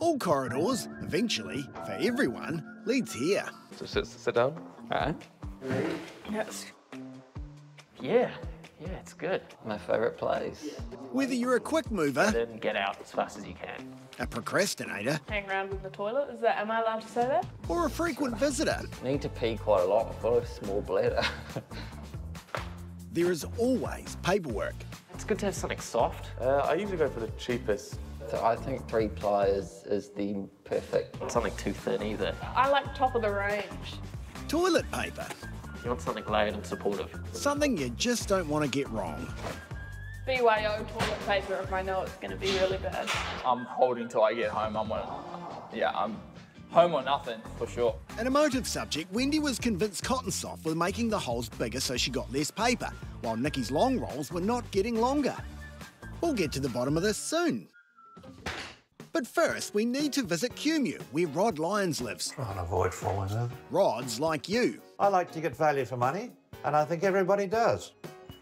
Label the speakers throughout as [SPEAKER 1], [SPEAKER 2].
[SPEAKER 1] All corridors, eventually, for everyone, leads here.
[SPEAKER 2] So sit down.
[SPEAKER 3] All right.
[SPEAKER 4] Yes.
[SPEAKER 3] Yeah, it's good. My favourite place.
[SPEAKER 1] Whether you're a quick mover,
[SPEAKER 3] Then get out as fast as you can.
[SPEAKER 1] a procrastinator,
[SPEAKER 4] Hang around in the toilet. Am I allowed to say that?
[SPEAKER 1] or a frequent visitor,
[SPEAKER 3] Need to pee quite a lot. I've got a small bladder.
[SPEAKER 1] there is always paperwork.
[SPEAKER 3] It's good to have something soft.
[SPEAKER 2] I usually go for the cheapest.
[SPEAKER 3] So I think 3-ply is the perfect. Not something too thin either.
[SPEAKER 4] I like top of the range.
[SPEAKER 1] Toilet paper,
[SPEAKER 3] You want something layered and supportive.
[SPEAKER 1] something you just don't want to get wrong.
[SPEAKER 4] BYO toilet paper if I know it's going to be really bad.
[SPEAKER 5] I'm holding till I get home. I'm home or nothing, for sure.
[SPEAKER 1] An emotive subject, Wendy was convinced Cotton Soft were making the holes bigger so she got less paper, while Nikki's long rolls were not getting longer. We'll get to the bottom of this soon. But first, we need to visit Cumeu, where Rod Lyons lives.
[SPEAKER 6] Try and avoid falling over.
[SPEAKER 1] Rod's like you.
[SPEAKER 6] I like to get value for money, and I think everybody does.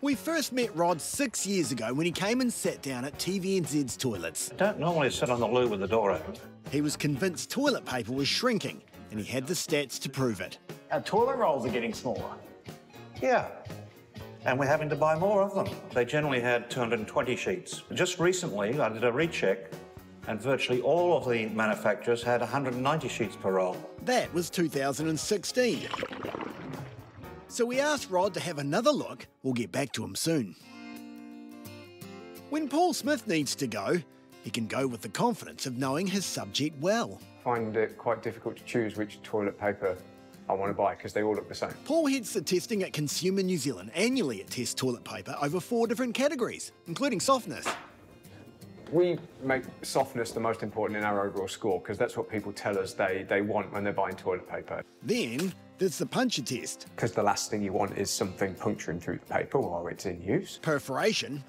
[SPEAKER 1] We first met Rod 6 years ago when he came and sat down at TVNZ's toilets.
[SPEAKER 6] I don't normally sit on the loo with the door open.
[SPEAKER 1] He was convinced toilet paper was shrinking, and he had the stats to prove it.
[SPEAKER 5] Our toilet rolls are getting smaller.
[SPEAKER 6] Yeah. And we're having to buy more of them. They generally had 220 sheets. Just recently, I did a recheck, and virtually all of the manufacturers had 190 sheets per roll.
[SPEAKER 1] That was 2016. So we asked Rod to have another look. We'll get back to him soon. When Paul Smith needs to go, he can go with the confidence of knowing his subject well.
[SPEAKER 7] Find it quite difficult to choose which toilet paper I want to buy because they all look the same.
[SPEAKER 1] Paul heads the testing at Consumer New Zealand. Annually it tests toilet paper over 4 different categories, including softness.
[SPEAKER 7] We make softness the most important in our overall score because that's what people tell us they want when they're buying toilet paper.
[SPEAKER 1] Then there's the puncture test.
[SPEAKER 7] Because the last thing you want is something puncturing through the paper while it's in use.
[SPEAKER 1] Perforation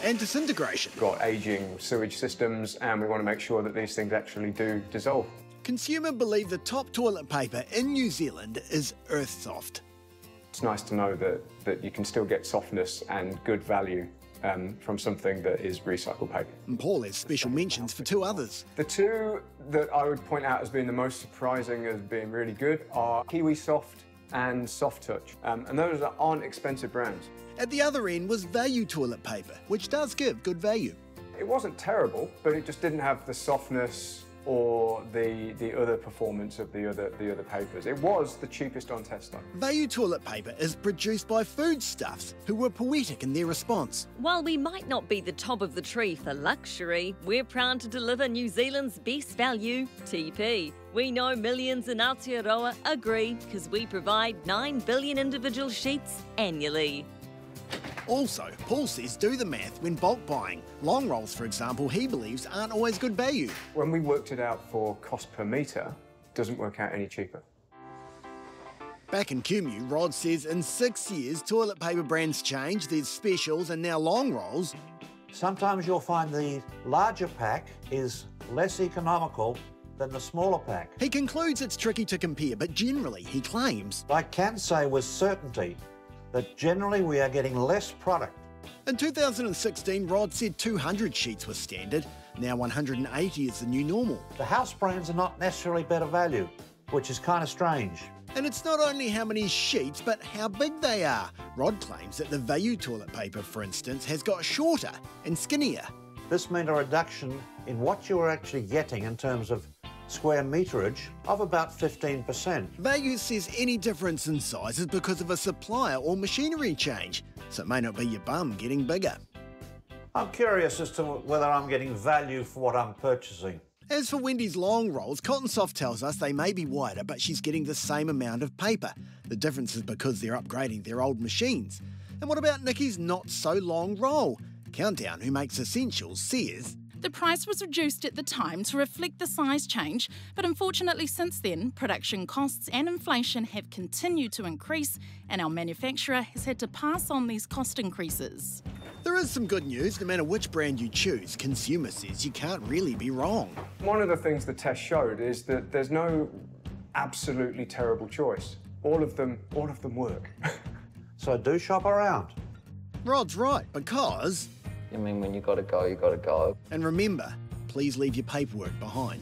[SPEAKER 1] and disintegration.
[SPEAKER 7] We've got ageing sewage systems and we want to make sure that these things actually do dissolve.
[SPEAKER 1] Consumer believe the top toilet paper in New Zealand is Earthsoft.
[SPEAKER 7] It's nice to know that you can still get softness and good value from something that is recycled paper.
[SPEAKER 1] And Paul has special mentions for 2 others.
[SPEAKER 7] The 2 that I would point out as being the most surprising as being really good are Kiwi Soft and Soft Touch. And those aren't expensive brands.
[SPEAKER 1] At the other end was value toilet paper, which does give good value.
[SPEAKER 7] It wasn't terrible, but it just didn't have the softness or the other performance of the other papers. It was the cheapest on test though.
[SPEAKER 1] Value toilet paper is produced by Foodstuffs, who were poetic in their response.
[SPEAKER 8] While we might not be the top of the tree for luxury, we're proud to deliver New Zealand's best value, TP. We know millions in Aotearoa agree because we provide 9 billion individual sheets annually.
[SPEAKER 1] Also, Paul says do the math when bulk buying. Long rolls, for example, he believes aren't always good value.
[SPEAKER 7] When we worked it out for cost per metre, it doesn't work out any cheaper.
[SPEAKER 1] Back in Cumeu, Rod says in 6 years, toilet paper brands change, there's specials and now long rolls.
[SPEAKER 6] Sometimes you'll find the larger pack is less economical than the smaller pack.
[SPEAKER 1] He concludes it's tricky to compare, but generally, he claims,
[SPEAKER 6] I can say with certainty that generally we are getting less product.
[SPEAKER 1] in 2016, Rod said 200 sheets was standard. Now 180 is the new normal.
[SPEAKER 6] The house brands are not necessarily better value, which is kind of strange.
[SPEAKER 1] And it's not only how many sheets, but how big they are. Rod claims that the value toilet paper, for instance, has got shorter and skinnier.
[SPEAKER 6] This meant a reduction in what you were actually getting in terms of square meterage of about 15%.
[SPEAKER 1] Value says any difference in size is because of a supplier or machinery change, so it may not be your bum getting bigger.
[SPEAKER 6] I'm curious as to whether I'm getting value for what I'm purchasing.
[SPEAKER 1] As for Wendy's long rolls, Cotton Soft tells us they may be wider, but she's getting the same amount of paper. The difference is because they're upgrading their old machines. And what about Nikki's not-so-long roll? Countdown, who makes Essentials, says,
[SPEAKER 9] The price was reduced at the time to reflect the size change, but unfortunately since then, production costs and inflation have continued to increase, and our manufacturer has had to pass on these cost increases.
[SPEAKER 1] There is some good news. No matter which brand you choose, Consumer says you can't really be wrong.
[SPEAKER 7] One of the things the test showed is that there's no absolutely terrible choice. All of them work.
[SPEAKER 6] So do shop around.
[SPEAKER 1] Rod's right, because...
[SPEAKER 3] I mean, when you gotta go, you gotta go.
[SPEAKER 1] And remember, please leave your paperwork behind.